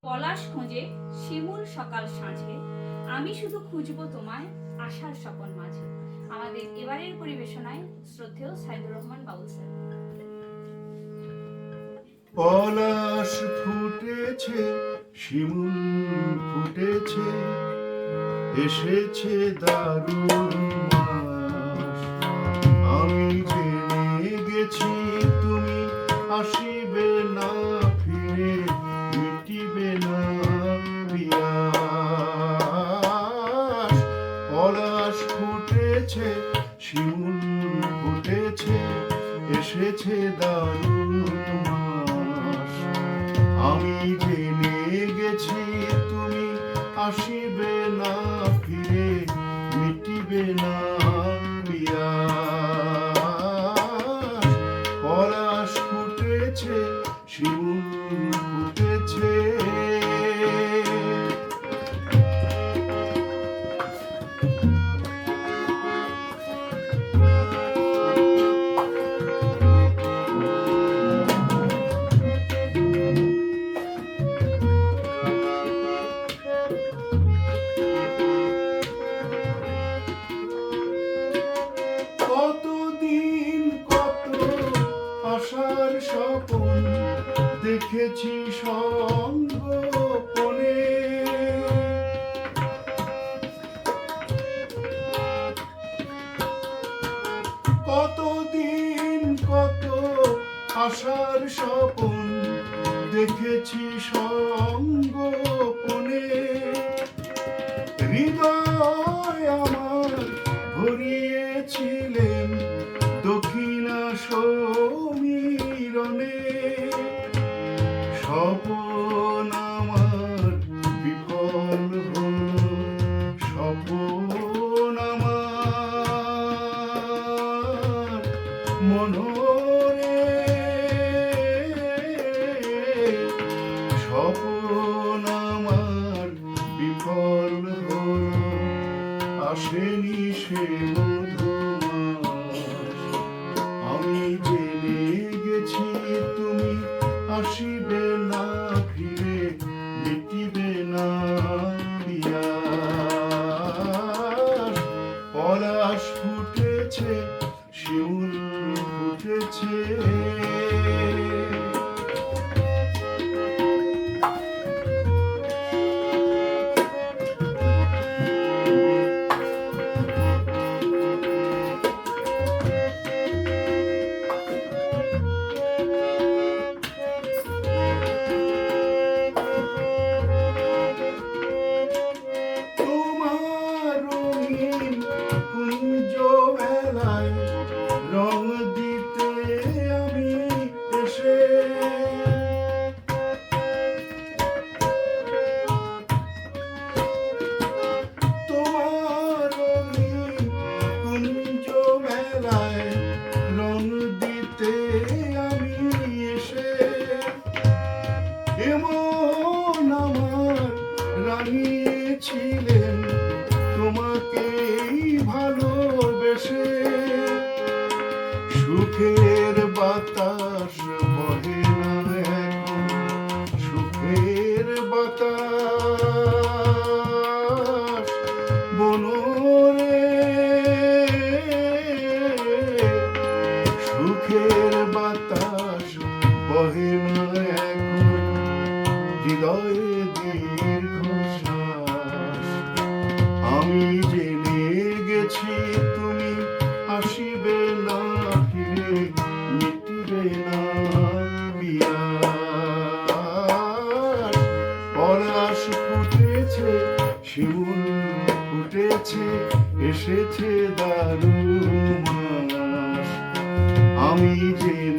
পলাশ খোঁজে শিমুল সকাল সাঁঝে, আমি শুধু খুঁজবো তোমায় আশার স্বপন মাঝে। আমাদের এবারের পরিবেশনায় শ্রদ্ধেয় সাইদুর রহমান বাউল স্যার। পলাশ ফুটেছে, শিমুল ফুটেছে, এসেছে দারুণ মাস। আমি জেনে গেছি তুমি আসিবে না ফিরে, মিটিবে না পিয়াস। পলাশ ফুটেছে, শিমুল ফুটেছে, এসেছে দারুণ মাস। আমি জেনে গেছি তুমি আসিবে না ফিরে, মিটিবে না পিয়াস। পলাশ ফুটেছে, শিমুল ফুটেছে। কতদিন কত আশার স্বপন দেখেছি সঙ্গোপনে। কতদিন কত আশার স্বপন দেখেছি সঙ্গোপনে। হৃদয় আমার ভরিয়েছিলেন দক্ষিণা সমীরণে। স্বপন আমার বিফল হল, স্বপন আমার মনোরে। স্বপন আমার বিফল হল, আসেনি সে মধুমাস। আমি জেনে গেছি তুমি আসিবে না ফিরে, মিটিবে না পিয়াস। পলাশ ফুটেছে, শিমুল ফুটেছে। কুঞ্জ মেলায় রং দিতে আমি এসে, তোমার কুঞ্জ মেলায় রং দিতে আমি এসে, এমন আমার রাঙিয়েছিলেন তোমাকেই ভালোবেসে। সুখের বাতাস বহে না এখন, সুখের বাতাস বনরে। সুখের বাতাস বহে না এখন, হৃদয়ে দীর্ঘশ্বাস। আমি জেনে গেছি তুমি আসিবে না ফিরে, মিটিবে না পিয়াস। পলাশ ফুটেছে, শিমুল ফুটেছে, এসেছে দারুণ মাস। আমি জেনে